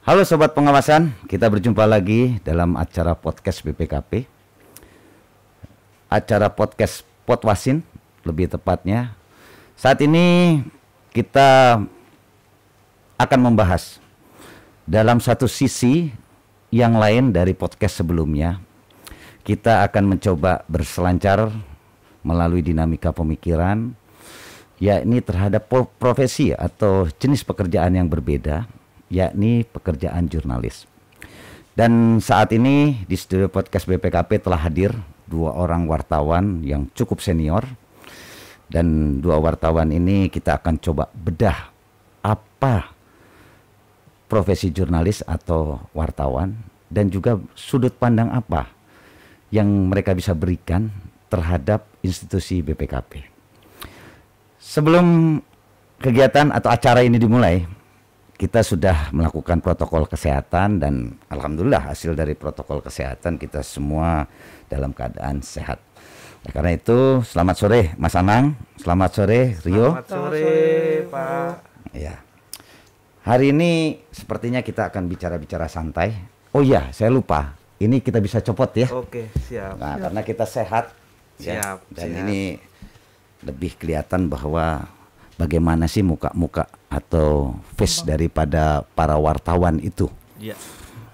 Halo Sobat Pengawasan, kita berjumpa lagi dalam acara podcast BPKP. Acara podcast Potwasin lebih tepatnya. Saat ini kita akan membahas dalam satu sisi yang lain dari podcast sebelumnya. Kita akan mencoba berselancar melalui dinamika pemikiran, yakni terhadap profesi atau jenis pekerjaan yang berbeda, yakni pekerjaan jurnalis. Dan saat ini di studio podcast BPKP telah hadir dua orang wartawan yang cukup senior. Dan dua wartawan ini kita akan coba bedah apa profesi jurnalis atau wartawan dan juga sudut pandang apa yang mereka bisa berikan terhadap institusi BPKP. Sebelum kegiatan atau acara ini dimulai, kita sudah melakukan protokol kesehatan dan alhamdulillah hasil dari protokol kesehatan kita semua dalam keadaan sehat. Karena itu selamat sore Mas Anang, selamat sore Rio. Selamat sore Pak. Ya. Hari ini sepertinya kita akan bicara-bicara santai. Oh iya, saya lupa. Ini kita bisa copot ya. Oke, siap. Nah, karena kita sehat ya. Siap, Dan siap. ini lebih kelihatan bahwa bagaimana sih muka-muka atau face daripada para wartawan itu Iya.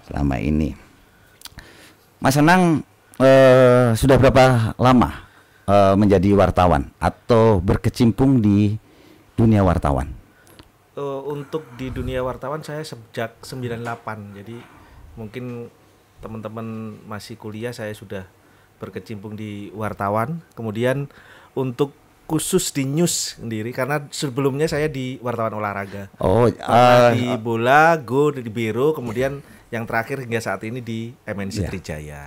selama ini. Mas Anang sudah berapa lama menjadi wartawan atau berkecimpung di dunia wartawan? Untuk di dunia wartawan saya sejak 98. Jadi mungkin teman-teman masih kuliah saya sudah berkecimpung di wartawan. Kemudian untuk khusus di news sendiri karena sebelumnya saya di wartawan olahraga. Oh, Pernah di bola, go di Biro, kemudian yang terakhir hingga saat ini di MNC Iya. Trijaya.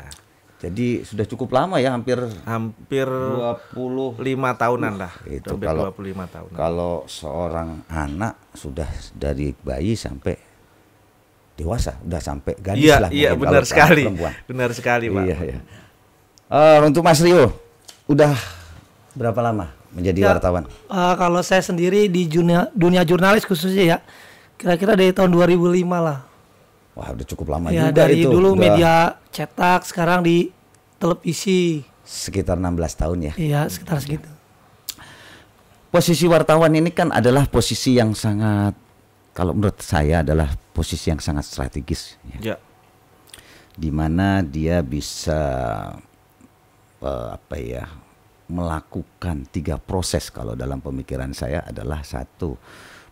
jadi sudah cukup lama ya, hampir Hampir 5 tahunan lah. Itu Hampir kalau 25 tahunan. Kalau seorang anak sudah dari bayi sampai dewasa, udah sampai gadis Iya, lah. iya mungkin benar kalau sekali. perempuan. Benar sekali, Pak. Iya, iya. Untuk Mas Rio, udah berapa lama menjadi wartawan? Kalau saya sendiri di dunia jurnalis khususnya ya, kira-kira dari tahun 2005 lah. Wah, udah cukup lama Ya juga dari itu. dulu Udah media cetak, sekarang di televisi. sekitar 16 tahun ya. Iya sekitar segitu. Posisi wartawan ini kan adalah posisi yang sangat, kalau menurut saya adalah posisi yang sangat strategis ya. Ya. Di mana dia bisa melakukan 3 proses kalau dalam pemikiran saya adalah 1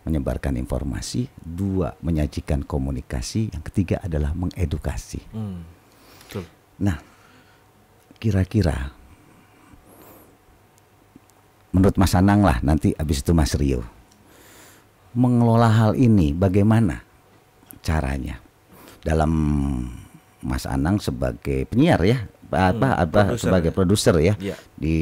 menyebarkan informasi, 2 menyajikan komunikasi, yang ketiga adalah mengedukasi. Betul. Nah, kira-kira menurut Mas Anang lah, nanti habis itu Mas Rio, mengelola hal ini bagaimana caranya dalam Mas Anang sebagai penyiar ya, produser. sebagai produser ya, Iya. di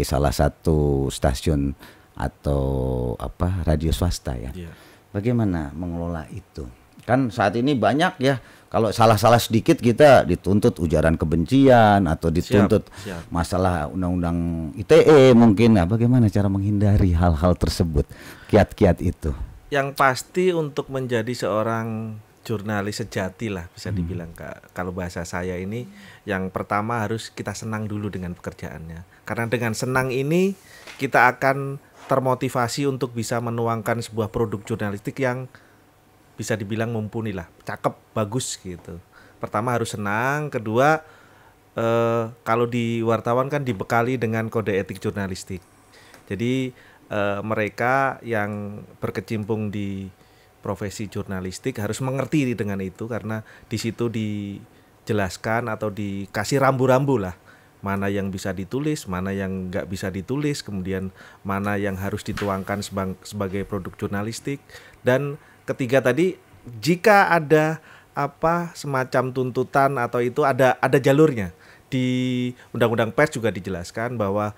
salah satu stasiun atau radio swasta ya. Iya. Bagaimana mengelola itu? Kan saat ini banyak ya, kalau salah-salah sedikit kita dituntut ujaran kebencian atau dituntut siap. masalah undang-undang ITE mungkin. Nah, bagaimana cara menghindari hal-hal tersebut, kiat-kiat itu? Yang pasti untuk menjadi seorang jurnalis sejati lah bisa dibilang, Kak. Kalau bahasa saya ini yang pertama harus kita senang dulu dengan pekerjaannya. Karena dengan senang ini kita akan termotivasi untuk bisa menuangkan sebuah produk jurnalistik yang bisa dibilang mumpuni lah, cakep, bagus gitu. Pertama harus senang, kedua kalau di wartawan kan dibekali dengan kode etik jurnalistik. Jadi mereka yang berkecimpung di profesi jurnalistik harus mengerti dengan itu karena di situ dijelaskan atau dikasih rambu-rambu lah. Mana yang bisa ditulis, mana yang nggak bisa ditulis, kemudian mana yang harus dituangkan sebagai produk jurnalistik. Dan ketiga tadi, jika ada semacam tuntutan atau itu ada jalurnya. Di Undang-Undang Pers juga dijelaskan bahwa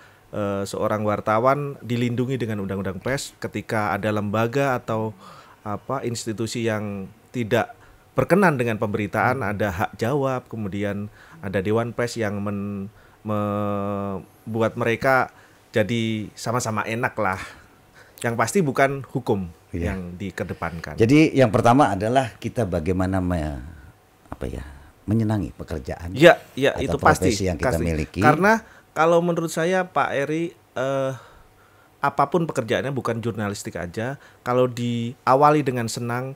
seorang wartawan dilindungi dengan Undang-Undang Pers ketika ada lembaga atau institusi yang tidak berkenan dengan pemberitaan, ada hak jawab, kemudian ada Dewan Pers yang membuat mereka jadi sama-sama enak lah. Yang pasti bukan hukum. Iya. yang dikedepankan. Jadi yang pertama adalah kita bagaimana menyenangi pekerjaan. Ya, ya atau itu pasti. profesi yang kita miliki. Karena kalau menurut saya Pak Eri, apapun pekerjaannya bukan jurnalistik aja, kalau diawali dengan senang,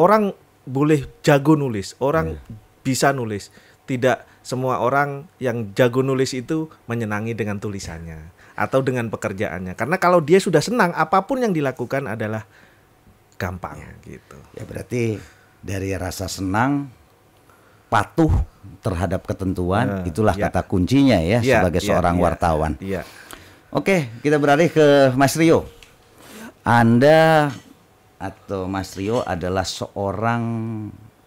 orang boleh jago nulis, orang bisa nulis. Tidak semua orang yang jago nulis itu menyenangi dengan tulisannya atau dengan pekerjaannya. Karena kalau dia sudah senang, apapun yang dilakukan adalah gampang gitu. Ya berarti dari rasa senang, patuh terhadap ketentuan, itulah kata kuncinya ya sebagai seorang wartawan. Iya. Oke, kita beralih ke Mas Rio. Anda atau Mas Rio adalah seorang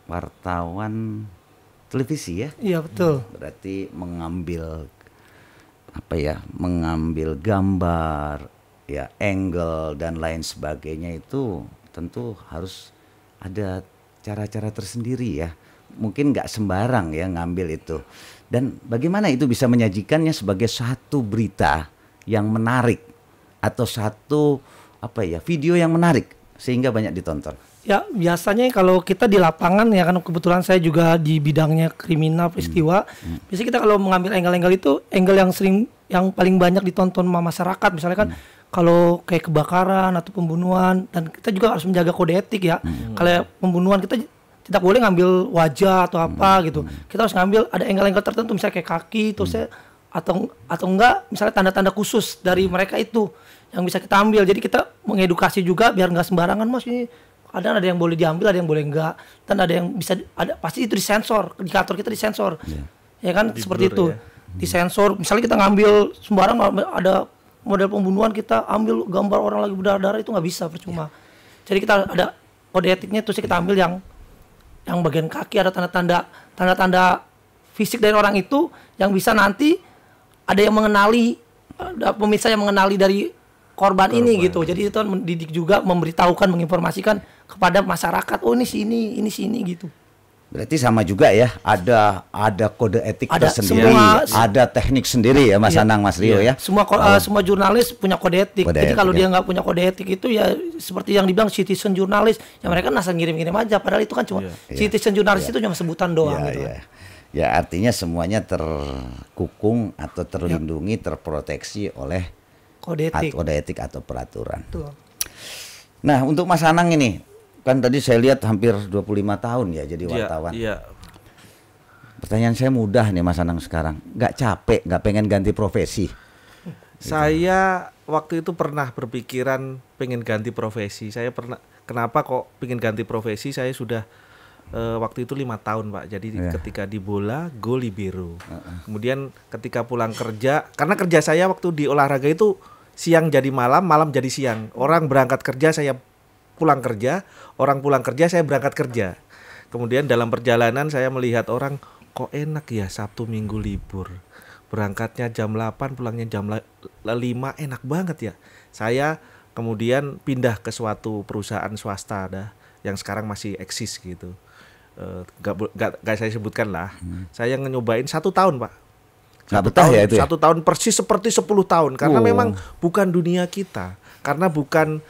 wartawan televisi ya? Iya betul. Berarti mengambil mengambil gambar, ya angle dan lain sebagainya itu tentu harus ada cara-cara tersendiri ya. Mungkin nggak sembarang ya ngambil itu. Dan bagaimana itu bisa menyajikannya sebagai satu berita yang menarik atau satu video yang menarik sehingga banyak ditonton. Ya biasanya kalau kita di lapangan ya kan kebetulan saya juga di bidangnya kriminal peristiwa. Biasanya kita kalau mengambil angle-angle itu angle yang paling banyak ditonton sama masyarakat. Misalnya kan kalau kayak kebakaran atau pembunuhan, dan kita juga harus menjaga kode etik ya. Kalau pembunuhan kita tidak boleh ngambil wajah atau apa gitu. Kita harus ngambil ada angle-angle tertentu misalnya kayak kaki terus atau enggak misalnya tanda-tanda khusus dari mereka itu yang bisa kita ambil. Jadi kita mengedukasi juga biar enggak sembarangan Mas ini. Kadang ada yang boleh diambil, ada yang boleh enggak. Dan ada yang bisa pasti itu disensor, indikator kita disensor. Ya kan seperti itu. Disensor. Misalnya kita ngambil sembarang ada model pembunuhan kita ambil gambar orang lagi berdarah itu nggak bisa, percuma. Jadi kita ada kode etiknya terus kita ambil yang bagian kaki ada tanda-tanda fisik dari orang itu yang bisa nanti ada yang mengenali, pemirsa yang mengenali dari korban ini gitu. Jadi itu mendidik juga, memberitahukan, menginformasikan kepada masyarakat. Oh ini sini gitu. Berarti sama juga ya, ada kode etik Ada tersendiri, ada teknik sendiri ya Mas Anang, Mas Rio ya. Semua jurnalis punya kode etik. Jadi kalau dia nggak punya kode etik itu ya seperti yang dibilang citizen jurnalis, ya mereka asal ngirim-ngirim aja. Padahal itu kan cuma citizen jurnalis itu cuma sebutan doang. Gitu. Ya artinya semuanya terkukung atau terlindungi, terproteksi oleh kode etik atau peraturan. Betul. Nah untuk Mas Anang ini, kan tadi saya lihat hampir 25 tahun ya jadi wartawan. Iya. Pertanyaan saya mudah nih Mas Anang sekarang. Nggak capek, nggak pengen ganti profesi? Saya waktu itu pernah berpikiran pengen ganti profesi. Kenapa kok pengen ganti profesi? Saya sudah waktu itu 5 tahun Pak. Jadi ketika di bola, go libero. Kemudian ketika pulang kerja, karena kerja saya waktu di olahraga itu siang jadi malam, malam jadi siang. Orang berangkat kerja, saya pulang kerja, orang pulang kerja, saya berangkat kerja. Kemudian dalam perjalanan saya melihat orang, kok enak ya Sabtu Minggu libur. Berangkatnya jam 8, pulangnya jam 5, enak banget ya. Saya kemudian pindah ke suatu perusahaan swasta yang sekarang masih eksis gitu. Gak saya sebutkan lah. Saya nyobain 1 tahun Pak. Nggak betah ya itu ya? 1 tahun persis seperti 10 tahun. Karena memang bukan dunia kita. Karena bukan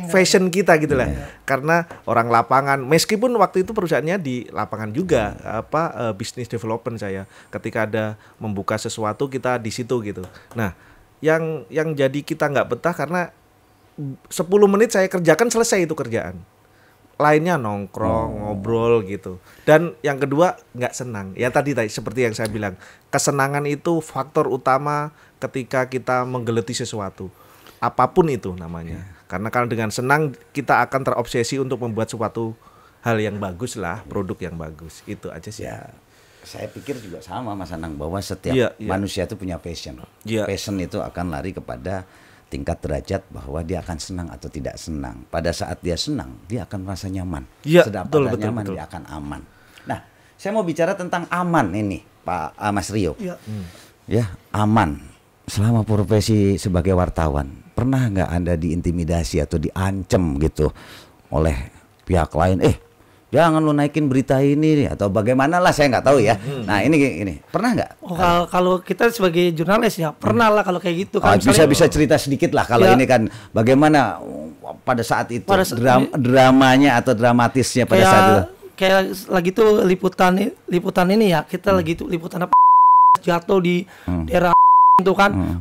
fashion kita gitu lah. Karena orang lapangan, meskipun waktu itu perusahaannya di lapangan juga, business development saya. Ketika ada membuka sesuatu kita di situ gitu. Nah, yang jadi kita nggak betah karena 10 menit saya kerjakan selesai itu kerjaan. Lainnya nongkrong, ngobrol gitu. Dan yang kedua nggak senang. Ya tadi seperti yang saya bilang, kesenangan itu faktor utama ketika kita menggeluti sesuatu. Apapun itu namanya. Karena kalau dengan senang kita akan terobsesi untuk membuat suatu hal yang bagus lah, produk yang bagus. Itu aja sih. Ya, saya pikir juga sama Mas Anang bahwa setiap manusia itu punya passion. Passion itu akan lari kepada tingkat derajat bahwa dia akan senang atau tidak senang. Pada saat dia senang, dia akan merasa nyaman. Betul, nyaman, dia akan aman. Nah, saya mau bicara tentang aman ini, Pak Mas Rio. Ya, aman. Selama profesi sebagai wartawan, pernah nggak Anda diintimidasi atau diancam gitu oleh pihak lain? jangan lu naikin berita ini atau bagaimana lah, saya nggak tahu ya. Nah ini pernah nggak? Oh, kalau kita sebagai jurnalis ya pernah lah kalau kayak gitu kan. Bisa cerita sedikit lah kalau Ya. ini kan bagaimana pada saat itu dramanya atau dramatisnya pada saat itu. Kayak lagi tuh liputan ini ya, kita lagi tuh liputan apa jatuh di daerah itu kan.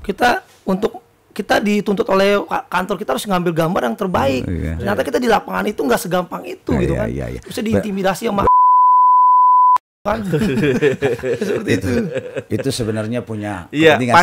Kita dituntut oleh kantor, kita harus ngambil gambar yang terbaik. Ternyata kita di lapangan itu nggak segampang itu gitu kan. Bisa diintimidasi sama kan. Seperti itu. Itu sebenarnya punya kepentingan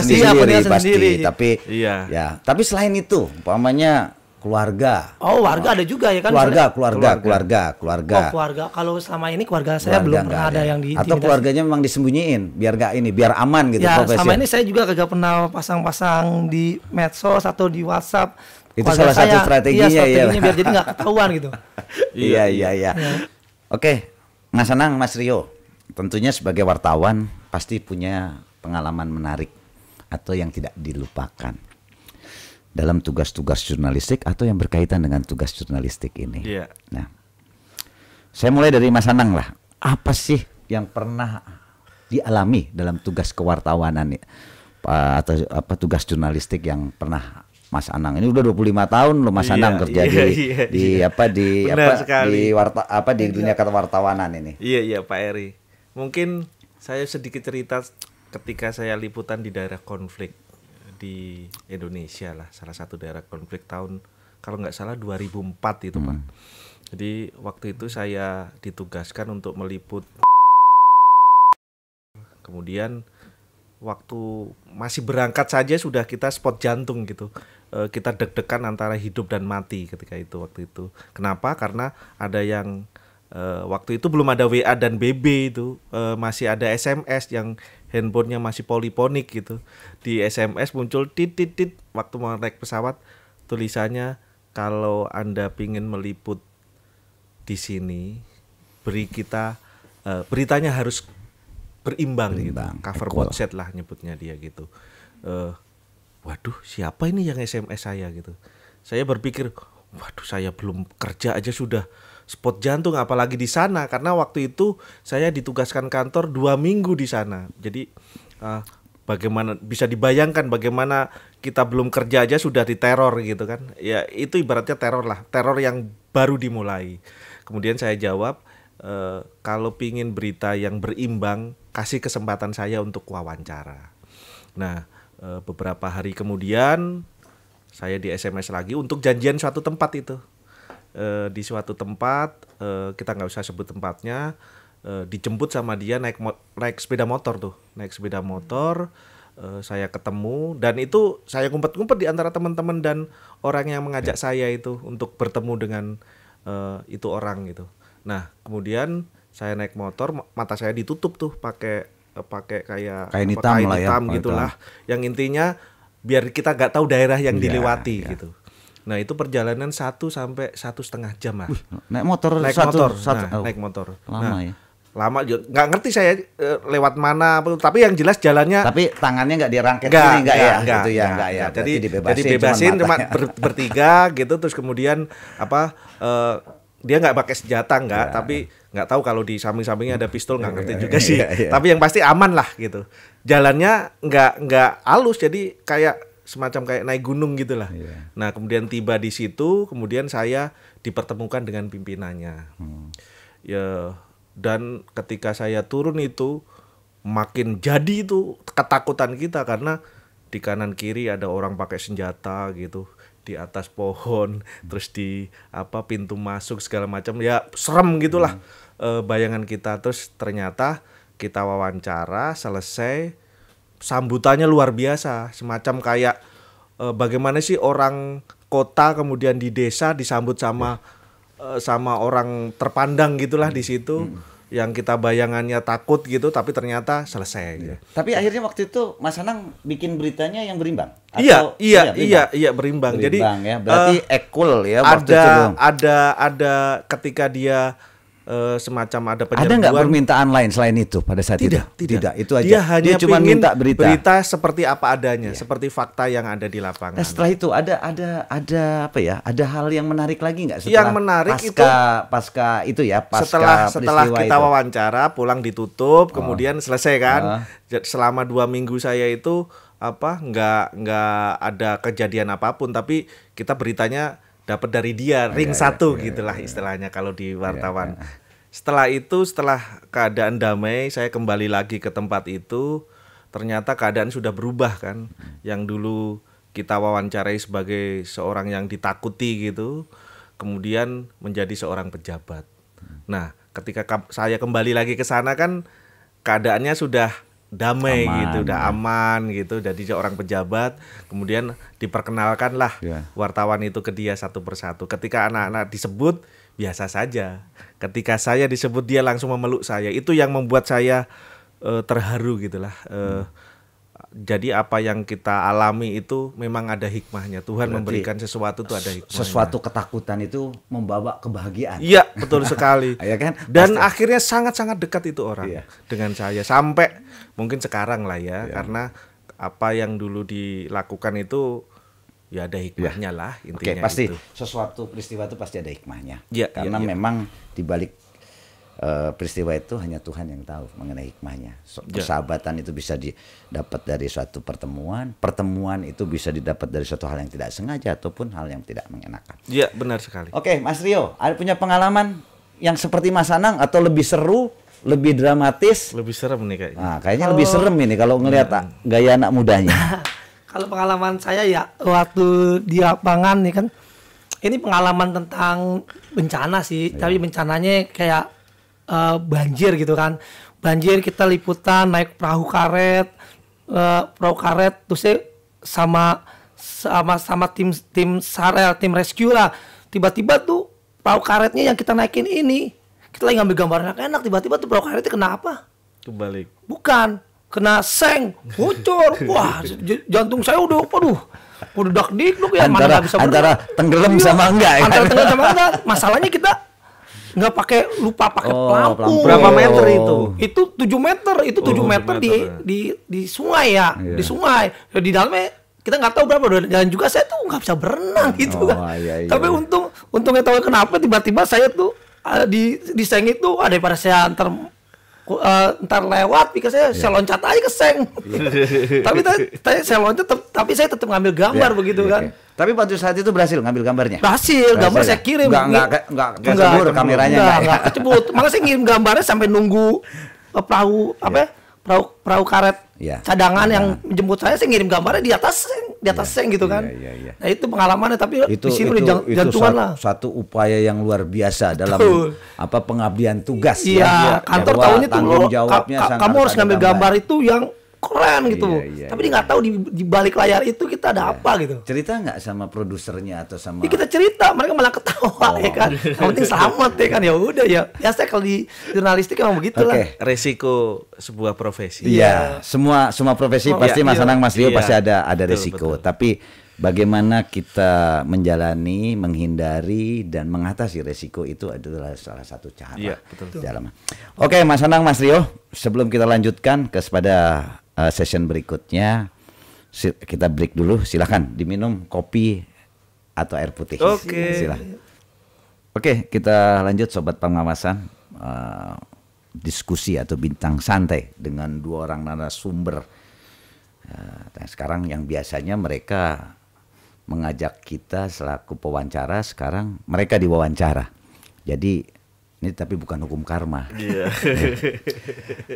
pasti, sendiri. Tapi ya, tapi selain itu, umpamanya keluarga. Oh, warga ada juga ya kan? Keluarga. Oh, keluarga. Kalau selama ini keluarga saya belum pernah ada yang diintimidasi. Atau keluarganya memang disembunyiin, biar aman gitu. Ya, profesi. sama ini saya juga kagak pernah pasang-pasang di medsos atau di WhatsApp. Itu salah satu strateginya ya. Biar jadi nggak ketahuan gitu. Iya. Oke, Mas Anang, Mas Rio, tentunya sebagai wartawan pasti punya pengalaman menarik atau yang tidak dilupakan dalam tugas-tugas jurnalistik atau yang berkaitan dengan tugas jurnalistik ini. Iya. Nah, saya mulai dari Mas Anang lah. Apa sih yang pernah dialami dalam tugas kewartawanan atau tugas jurnalistik yang pernah Mas Anang? Ini udah 25 tahun loh Mas Anang kerja di dunia kewartawanan ini. Iya Pak Eri. Mungkin saya sedikit cerita ketika saya liputan di daerah konflik di Indonesia lah, salah satu daerah konflik tahun kalau nggak salah 2004 itu Pak. Jadi waktu itu saya ditugaskan untuk meliput. Kemudian waktu masih berangkat saja sudah kita spot jantung gitu. Kita deg-degan antara hidup dan mati ketika itu waktu itu. Kenapa? Karena ada yang waktu itu belum ada WA dan BB itu, masih ada SMS yang handphonenya masih poliponik gitu. Di SMS muncul tit waktu mau naik pesawat, tulisannya kalau Anda pingin meliput di sini, beri kita beritanya harus berimbang gitu. Cover website lah nyebutnya dia gitu. Waduh, siapa ini yang SMS saya gitu. Saya berpikir, waduh saya belum kerja aja sudah spot jantung, apalagi di sana, karena waktu itu saya ditugaskan kantor 2 minggu di sana. Jadi bagaimana bisa dibayangkan bagaimana kita belum kerja aja sudah diteror gitu kan. Ya itu ibaratnya teror lah, teror yang baru dimulai. Kemudian saya jawab, kalau pingin berita yang berimbang, kasih kesempatan saya untuk wawancara. Nah, beberapa hari kemudian saya di SMS lagi untuk janjian suatu tempat itu. Di suatu tempat, kita nggak usah sebut tempatnya, dijemput sama dia naik sepeda motor tuh, saya ketemu, dan itu saya ngumpet-ngumpet di antara teman-teman dan orang yang mengajak saya itu untuk bertemu dengan itu orang gitu. Nah kemudian saya naik motor, mata saya ditutup tuh pakai kayak kain hitam gitulah, yang intinya biar kita nggak tahu daerah yang dilewati gitu. Nah itu perjalanan 1 sampai 1,5 jam lah. Naik motor. Naik motor. Lama ya. Lama, nggak ngerti saya lewat mana, tapi yang jelas jalannya. Tapi tangannya nggak dirangket enggak ya. Jadi dibebasin cuma bertiga gitu, terus kemudian dia nggak pakai senjata tapi nggak tahu kalau di samping-sampingnya ada pistol, nggak ngerti juga sih. Tapi yang pasti aman lah gitu. Jalannya nggak halus, jadi semacam kayak naik gunung gitulah. Nah kemudian tiba di situ, kemudian saya dipertemukan dengan pimpinannya. Ya, dan ketika saya turun itu makin jadi itu ketakutan kita, karena di kanan kiri ada orang pakai senjata gitu, di atas pohon, terus di pintu masuk segala macam, ya serem gitulah bayangan kita. Terus ternyata kita wawancara selesai, sambutannya luar biasa, semacam kayak bagaimana sih orang kota kemudian di desa disambut sama orang terpandang gitulah di situ, yang kita bayangannya takut gitu, tapi ternyata selesai. Gitu. Tapi akhirnya waktu itu Mas Anang bikin beritanya yang berimbang. Iya, berimbang. Jadi ya. Berarti equal ya. Ada ketika dia semacam ada Ada nggak penyerbuan. permintaan lain selain itu pada saat itu? Tidak. Itu aja. Dia hanya cuma pingin minta berita. seperti apa adanya, seperti fakta yang ada di lapangan. Nah, setelah itu ada apa ya? Ada hal yang menarik lagi nggak setelah Yang menarik pasca itu ya, setelah peristiwa kita itu? wawancara, pulang ditutup, kemudian selesai kan. Selama 2 minggu saya itu nggak ada kejadian apapun, tapi kita beritanya dapat dari dia ring satu gitulah istilahnya kalau di wartawan. Setelah itu, setelah keadaan damai, saya kembali lagi ke tempat itu. Ternyata keadaan sudah berubah kan. Yang dulu kita wawancarai sebagai seorang yang ditakuti gitu, kemudian menjadi seorang pejabat. Nah, ketika saya kembali lagi ke sana kan keadaannya sudah damai gitu, udah aman gitu, jadi seorang pejabat. Kemudian diperkenalkanlah wartawan itu ke dia satu persatu. Ketika anak-anak disebut, biasa saja. Ketika saya disebut, dia langsung memeluk saya. Itu yang membuat saya terharu gitulah. Jadi apa yang kita alami itu memang ada hikmahnya. Tuhan memberikan sesuatu itu ada hikmahnya. Sesuatu ketakutan itu membawa kebahagiaan. Iya, betul sekali. Ya kan? Dan akhirnya sangat-sangat dekat itu orang dengan saya. Sampai mungkin sekarang lah ya. Karena apa yang dulu dilakukan itu ya ada hikmahnya lah intinya. Oke, pasti itu. sesuatu peristiwa itu pasti ada hikmahnya. Karena memang di balik peristiwa itu hanya Tuhan yang tahu mengenai hikmahnya. Persahabatan itu bisa didapat dari suatu pertemuan. Pertemuan itu bisa didapat dari suatu hal yang tidak sengaja ataupun hal yang tidak mengenakan. Iya, benar sekali. Oke, Mas Rio, ada punya pengalaman yang seperti Mas Anang atau lebih seru, lebih dramatis? Lebih serem nih kayaknya. Nah, kayaknya lebih serem ini kalau ngelihat gaya anak mudanya. Kalau pengalaman saya ya waktu di lapangan nih kan, ini pengalaman tentang bencana sih, tapi bencananya kayak banjir gitu kan. Banjir, kita liputan naik perahu karet, terus sama tim SAREL, tim rescue lah. Tiba-tiba tuh perahu karetnya yang kita naikin ini, kita lagi ngambil gambar enak-enak, tiba-tiba tuh perahu karetnya kenapa? Kebalik. Bukan, kena seng, bocor. Wah, jantung saya udah dak-dik ya, mana nggak bisa antara tenggelam sama enggak ya? Antara tenggelam sama enggak. Masalahnya kita nggak lupa pakai pelampung. Berapa meter itu? Itu 7 meter, itu 7 meter di sungai ya, di sungai. Di dalamnya kita nggak tahu berapa, dan juga saya tuh nggak bisa berenang gitu kan. Tapi untungnya tahu kenapa tiba-tiba saya tuh di seng itu, daripada saya ntar lewat, pikir saya loncat aja ke seng. Tapi saya loncat, tapi saya tetap ngambil gambar begitu kan. Tapi pada saat itu berhasil ngambil gambarnya? Berhasil, gambar saya kirim. Enggak kecebur kameranya. Enggak kecebur. Makanya saya ngirim gambarnya sampai nunggu perahu karet cadangan yang menjemput saya ngirim gambarnya di atas seng gitu kan. Nah itu pengalamannya, tapi di sini udah jantungan lah. Satu upaya yang luar biasa dalam pengabdian tugas. Iya, kantor tahunya tuh kamu harus ngambil gambar itu yang keren gitu. Tapi dia nggak tahu di balik layar itu kita ada apa gitu. Cerita nggak sama produsernya atau sama? Ya, kita cerita, mereka malah ketawa ya kan. Yang penting selamat ya kan, ya udah ya. Biasa kalau di jurnalistik emang begitulah. Resiko sebuah profesi. Iya, semua profesi pasti Mas Anang, Mas Rio pasti ada resiko. Betul. Tapi bagaimana kita menjalani, menghindari dan mengatasi resiko itu adalah salah satu cara. Iya, betul. Oke, Mas Anang, Mas Rio, sebelum kita lanjutkan kepada session berikutnya, kita break dulu. Silakan diminum kopi atau air putih. Oke, kita lanjut Sobat Pengawasan, diskusi atau bincang santai dengan 2 orang narasumber. Sekarang yang biasanya mereka mengajak kita selaku pewawancara, sekarang mereka diwawancara. Jadi ini tapi bukan hukum karma.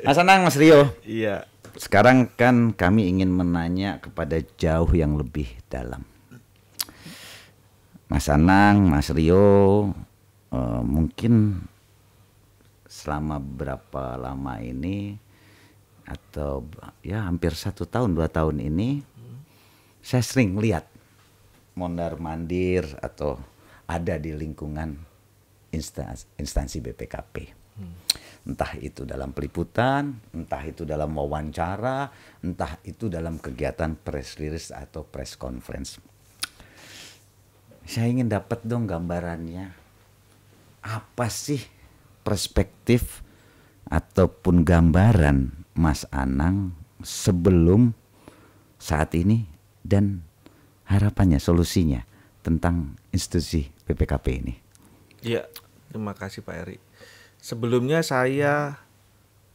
Mas Anang, Mas Rio. Iya. Sekarang kan kami ingin menanya kepada jauh yang lebih dalam. Mas Anang, Mas Rio, mungkin selama berapa lama ini, atau ya hampir 1 tahun 2 tahun ini, saya sering lihat mondar-mandir atau ada di lingkungan instansi BPKP. Entah itu dalam peliputan, entah itu dalam wawancara, entah itu dalam kegiatan press release atau press conference. Saya ingin dapat dong gambarannya. Apa sih perspektif ataupun gambaran Mas Anang sebelum saat ini dan harapannya, solusinya tentang institusi BPKP ini? Ya, terima kasih Pak Eri. Sebelumnya saya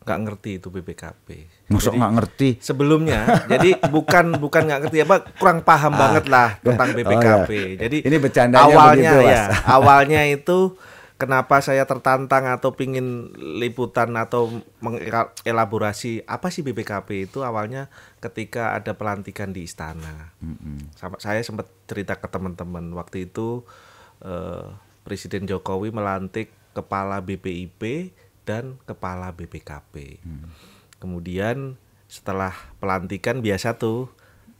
nggak ngerti itu BPKP. Masuk nggak ngerti? Sebelumnya, jadi bukan nggak ngerti apa, kurang paham banget lah tentang BPKP. Ya. Jadi ini bercandanya awalnya begitu, ya, awalnya itu kenapa saya tertantang atau pingin liputan atau mengelaborasi apa sih BPKP itu, awalnya ketika ada pelantikan di istana. Saya sempat cerita ke teman-teman waktu itu Presiden Jokowi melantik kepala BPIP dan kepala BPKP. Kemudian setelah pelantikan biasa tuh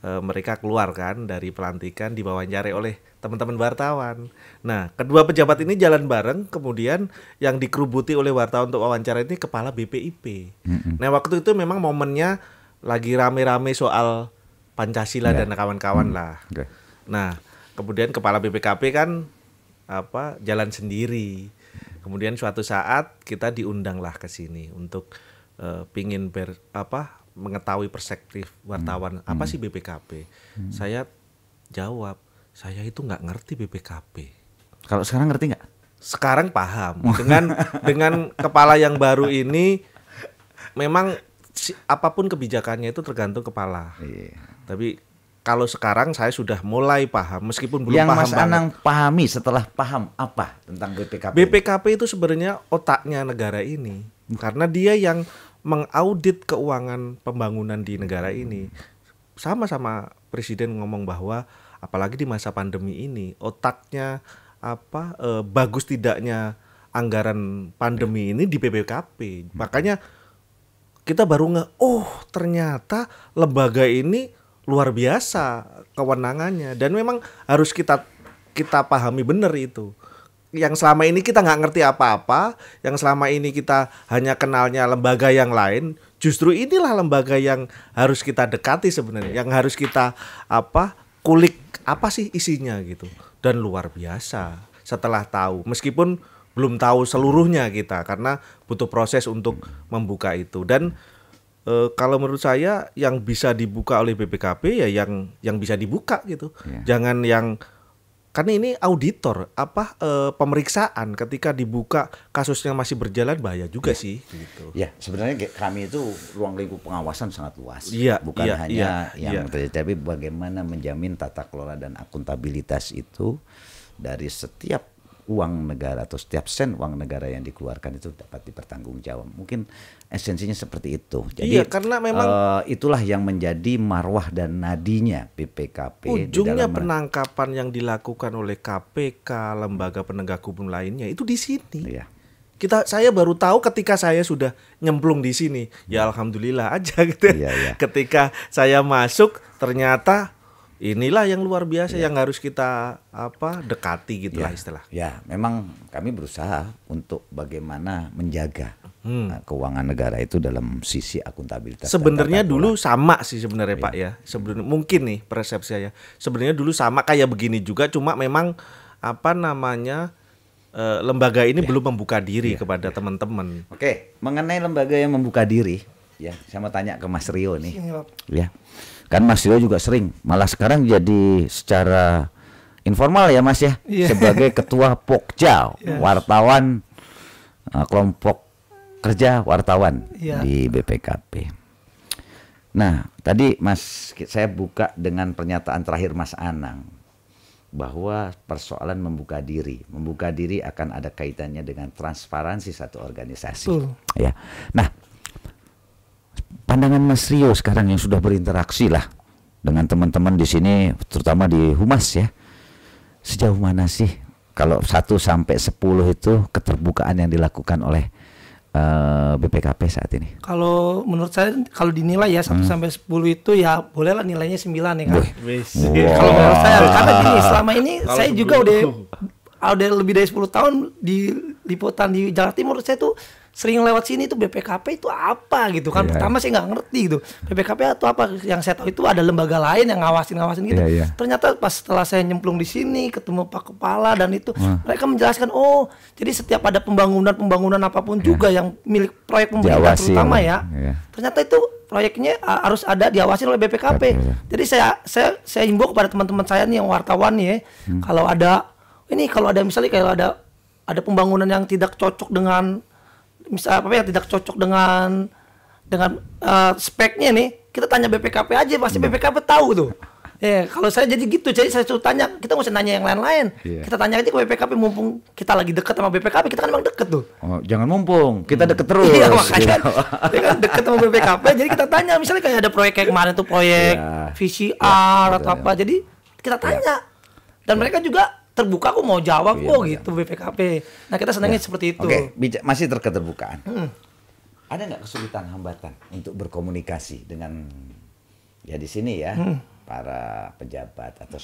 mereka keluar kan dari pelantikan, diwawancarai oleh teman-teman wartawan. Nah, kedua pejabat ini jalan bareng, kemudian yang dikerubuti oleh wartawan untuk wawancara ini kepala BPIP. Nah, waktu itu memang momennya lagi rame-rame soal Pancasila dan kawan-kawan lah. Nah, kemudian kepala BPKP kan jalan sendiri. Kemudian suatu saat kita diundanglah ke sini untuk pingin mengetahui perspektif wartawan apa sih BPKP. Saya jawab, saya itu nggak ngerti BPKP. Kalau sekarang ngerti nggak? Sekarang paham. Dengan kepala yang baru ini, memang apapun kebijakannya itu tergantung kepala. Tapi kalau sekarang saya sudah mulai paham, meskipun belum yang paham Mas Anang pahami setelah paham apa tentang BPKP? BPKP itu sebenarnya otaknya negara ini, karena dia yang mengaudit keuangan pembangunan di negara ini. Sama-sama Presiden ngomong bahwa apalagi di masa pandemi ini, otaknya bagus tidaknya anggaran pandemi ini di BPKP. Makanya kita baru ternyata lembaga ini luar biasa kewenangannya, dan memang harus kita pahami benar itu. Yang selama ini kita nggak ngerti apa-apa, yang selama ini kita hanya kenalnya lembaga yang lain, justru inilah lembaga yang harus kita dekati sebenarnya, yang harus kita kulik apa sih isinya gitu. Dan luar biasa setelah tahu, meskipun belum tahu seluruhnya kita, karena butuh proses untuk membuka itu. Dan kalau menurut saya yang bisa dibuka oleh BPKP ya yang bisa dibuka gitu. Jangan yang, karena ini auditor pemeriksaan, ketika dibuka kasusnya masih berjalan bahaya juga sih gitu. Ya, sebenarnya kami itu ruang lingkup pengawasan sangat luas. Bukan hanya yang terjadi, tapi bagaimana menjamin tata kelola dan akuntabilitas itu dari setiap uang negara atau setiap sen uang negara yang dikeluarkan itu dapat dipertanggungjawab. Mungkin esensinya seperti itu. Jadi karena memang itulah yang menjadi marwah dan nadinya BPKP. Ujungnya penangkapan yang dilakukan oleh KPK, lembaga penegak hukum lainnya itu di sini. Saya baru tahu ketika saya sudah nyemplung di sini. Ya alhamdulillah aja gitu. Ketika saya masuk ternyata inilah yang luar biasa yang harus kita dekati gitulah istilah. Ya, memang kami berusaha untuk bagaimana menjaga keuangan negara itu dalam sisi akuntabilitas. Sebenarnya dulu sama sih sebenarnya Pak ya. Sebenarnya mungkin nih persepsi saya. Sebenarnya dulu sama kayak begini juga, cuma memang lembaga ini belum membuka diri kepada teman-teman. Oke, mengenai lembaga yang membuka diri, saya mau tanya ke Mas Rio nih. Kan Mas Rio juga sering, malah sekarang jadi secara informal ya Mas ya, sebagai ketua Pokja, wartawan kelompok kerja wartawan di BPKP. Nah, tadi Mas, saya buka dengan pernyataan terakhir Mas Anang bahwa persoalan membuka diri akan ada kaitannya dengan transparansi satu organisasi. Ya. Nah, pandangan Mas Rio sekarang yang sudah berinteraksi lah dengan teman-teman di sini, terutama di Humas ya, sejauh mana sih kalau 1 sampai 10 itu keterbukaan yang dilakukan oleh BPKP saat ini? Kalau menurut saya, kalau dinilai ya 1 sampai 10 itu ya bolehlah nilainya 9 ya kan. Kalau menurut saya, karena gini, selama ini saya juga udah lebih dari 10 tahun di liputan di Jawa Timur, saya tuh sering lewat sini tuh BPKP itu apa gitu kan. Pertama saya nggak ngerti gitu. BPKP itu apa? Yang saya tahu itu ada lembaga lain yang ngawasin gitu. Ternyata pas setelah saya nyemplung di sini ketemu Pak Kepala dan itu mereka menjelaskan, oh jadi setiap ada pembangunan apapun juga yang milik proyek pemerintah terutama ternyata itu proyeknya harus ada diawasi oleh BPKP. Jadi saya himbau kepada teman-teman saya nih yang wartawan nih kalau ada misalnya kalau ada pembangunan yang tidak cocok dengan tidak cocok dengan speknya nih, kita tanya BPKP aja, pasti BPKP tahu tuh. Kalau saya jadi gitu, jadi saya suruh tanya, kita nggak usah nanya yang lain-lain. Kita tanya aja ke BPKP, mumpung kita lagi deket sama BPKP, kita kan emang deket tuh. Oh, jangan mumpung, kita deket terus. Iya makanya, kita kan deket sama BPKP, jadi kita tanya, misalnya kayak ada proyek kayak kemarin tuh proyek VCR atau apa, jadi kita tanya. Dan mereka juga terbuka kok mau jawab gitu BPKP. Nah kita senangnya seperti itu. Oke, masih terketerbukaan. Ada nggak kesulitan hambatan untuk berkomunikasi dengan di sini ya para pejabat atau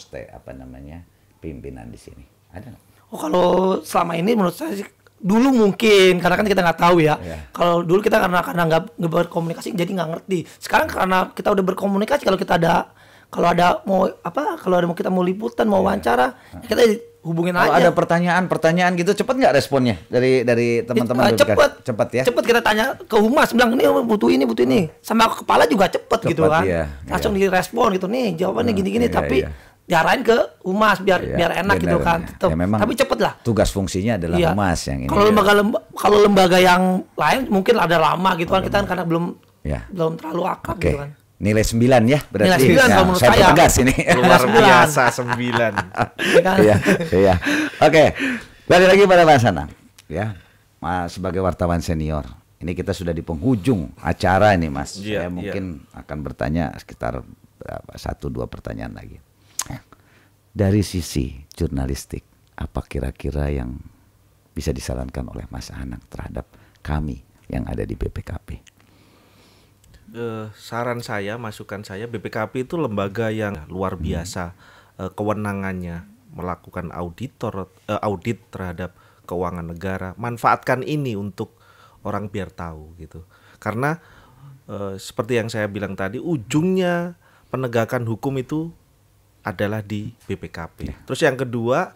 pimpinan di sini? Ada nggak? Oh kalau selama ini menurut saya sih dulu mungkin karena kan kita nggak tahu ya. Kalau dulu kita karena nggak berkomunikasi jadi nggak ngerti. Sekarang karena kita udah berkomunikasi kalau kita mau liputan mau wawancara kita hubungin aja. Kalau ada pertanyaan gitu cepat nggak responnya dari teman-teman? Cepat ya. Cepat kita tanya ke humas bilang ini butuh ini sama kepala juga cepat gitu kan. Langsung direspon gitu nih jawabannya gini-gini tapi diarahin ke humas biar enak gitu kan. Tapi cepet lah. Tugas fungsinya adalah humas yang ini. Kalau lembaga yang lain mungkin ada lama gitu kan kita kan karena belum terlalu akrab gitu kan. Nilai 9 ya berarti. Nilai 9 kalau menurut saya. Tegas ini. Luar biasa 9. Iya. Oke. Balik lagi pada Mas Anang ya. Sebagai wartawan senior. Ini kita sudah di penghujung acara ini Mas. Saya mungkin akan bertanya sekitar 1-2 pertanyaan lagi. Dari sisi jurnalistik, apa kira-kira yang bisa disarankan oleh Mas Anang terhadap kami yang ada di BPKP? Masukan saya, BPKP itu lembaga yang luar biasa kewenangannya melakukan audit terhadap keuangan negara. Manfaatkan ini untuk orang biar tahu gitu. Karena seperti yang saya bilang tadi, ujungnya penegakan hukum itu adalah di BPKP. Terus yang kedua,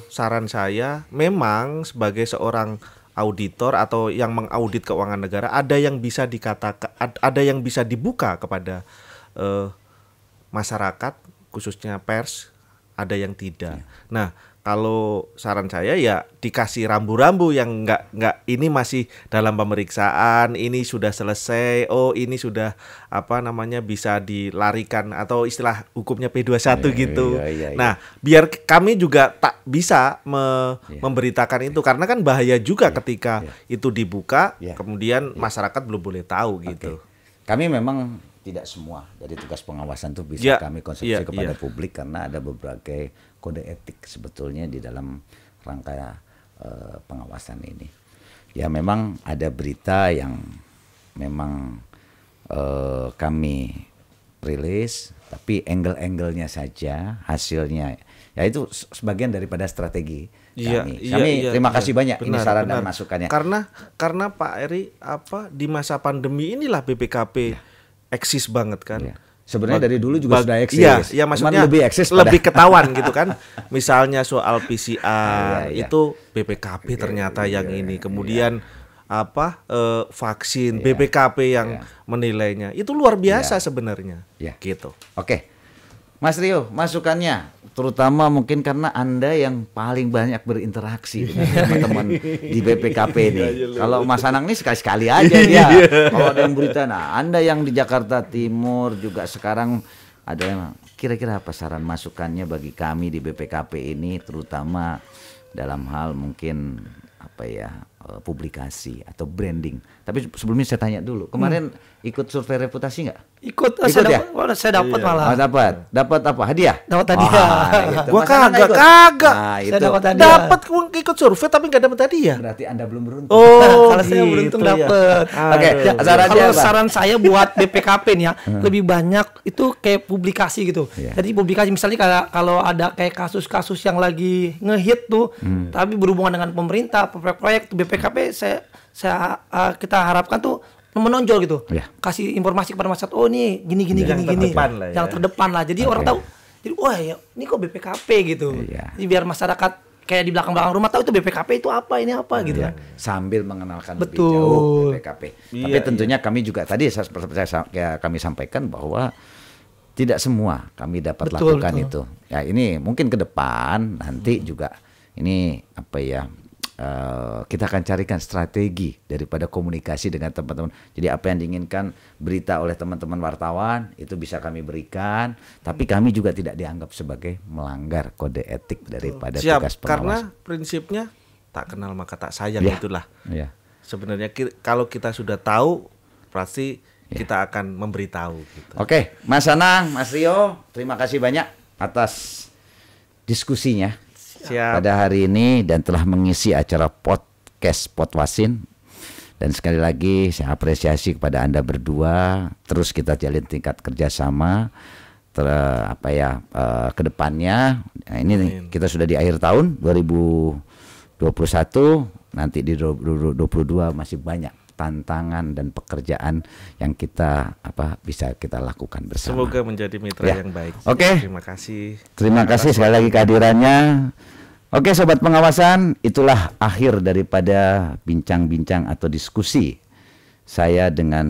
saran saya memang sebagai seorang auditor atau yang mengaudit keuangan negara ada yang bisa dibuka kepada masyarakat khususnya pers, ada yang tidak. Nah, kalau saran saya ya dikasih rambu-rambu yang nggak ini masih dalam pemeriksaan, ini sudah selesai, oh ini sudah bisa dilarikan atau istilah hukumnya P21 gitu. Nah, biar kami juga tak bisa memberitakan itu karena kan bahaya juga ketika itu dibuka kemudian masyarakat belum boleh tahu gitu. Kami memang tidak semua dari tugas pengawasan itu bisa kami konsumsi kepada publik karena ada berbagai kode etik sebetulnya di dalam rangka pengawasan ini. Ya memang ada berita yang memang kami rilis, tapi angle-anglenya saja hasilnya ya itu sebagian daripada strategi kami. Terima kasih banyak ini saran dan masukannya. Karena Pak Eri di masa pandemi inilah BPKP eksis banget kan. Sebenarnya dari dulu juga sudah eksis. Iya, maksudnya lebih ketahuan gitu kan. Misalnya soal PCR itu BPKP ternyata yang ini. Kemudian vaksin BPKP yang menilainya. Itu luar biasa sebenarnya. Gitu. Oke. Mas Rio, masukannya terutama mungkin karena Anda yang paling banyak berinteraksi dengan teman-teman di BPKP ini. Kalau Mas Anang ini sekali-sekali aja dia. Kalau ada yang berita, Anda yang di Jakarta Timur juga sekarang ada yang kira-kira apa saran masukannya bagi kami di BPKP ini terutama dalam hal mungkin publikasi atau branding. Tapi sebelumnya saya tanya dulu, kemarin ikut survei reputasi nggak? Ikut saya dapat malah. Dapat apa? Hadiah? Dapat hadiah. Gitu. Gua kagak. Saya dapat hadiah. Dapat ikut survei tapi nggak dapat hadiah. Berarti Anda belum beruntung. Kalau saya beruntung dapat. Oke, kalau saran saya buat BPKP nih ya, lebih banyak itu kayak publikasi gitu. Jadi publikasi misalnya kalau ada kayak kasus-kasus yang lagi ngehit tuh, tapi berhubungan dengan pemerintah, proyek-proyek BPKP kita harapkan tuh menonjol gitu. Ya. Kasih informasi kepada masyarakat, oh ini gini Yang terdepan lah ya. Yang terdepan lah. Jadi orang tahu, jadi wah ya ini kok BPKP gitu. Iya. Jadi biar masyarakat kayak di belakang-belakang rumah tahu itu BPKP itu apa, ini apa gitu Ya, kan. sambil mengenalkan lebih Betul. jauh BPKP. Iya, Tapi tentunya kami juga tadi kami sampaikan bahwa tidak semua kami dapat Betul, lakukan betul. itu. Ya ini mungkin ke depan nanti juga ini apa ya, kita akan carikan strategi daripada komunikasi dengan teman-teman. Jadi apa yang diinginkan berita oleh teman-teman wartawan itu bisa kami berikan, tapi kami juga tidak dianggap sebagai melanggar kode etik daripada Siap, tugas karena pengawas. prinsipnya tak kenal maka tak sayang, Ya. itulah. Ya. Sebenarnya kalau kita sudah tahu pasti kita akan memberitahu gitu. Oke, Mas Anang, Mas Rio, terima kasih banyak atas diskusinya Siap. pada hari ini dan telah mengisi acara podcast Potwasin. Dan sekali lagi saya apresiasi kepada Anda berdua. Terus kita jalin tingkat kerjasama ke depannya. Nah, ini kita sudah di akhir tahun 2021, nanti di 2022 masih banyak tantangan dan pekerjaan yang kita bisa kita lakukan bersama. Semoga menjadi mitra Ya. yang baik. Oke. Terima kasih. Terima kasih sekali lagi kehadirannya. Oke Sobat Pengawasan, itulah akhir daripada bincang-bincang atau diskusi saya dengan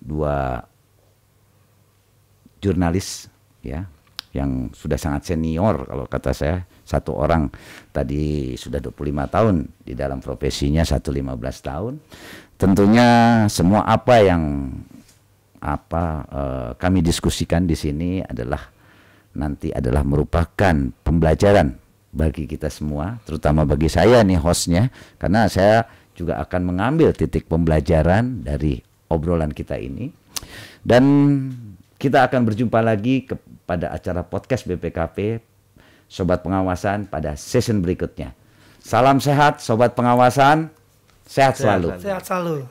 dua jurnalis ya yang sudah sangat senior. Kalau kata saya, satu orang tadi sudah 25 tahun di dalam profesinya, satu 15 tahun. Tentunya semua apa yang kami diskusikan di sini adalah merupakan pembelajaran bagi kita semua, terutama bagi saya nih hostnya, karena saya juga akan mengambil titik pembelajaran dari obrolan kita ini. Dan kita akan berjumpa lagi pada acara podcast BPKP Sobat Pengawasan pada season berikutnya. Salam sehat Sobat Pengawasan, sehat selalu. Sehat selalu.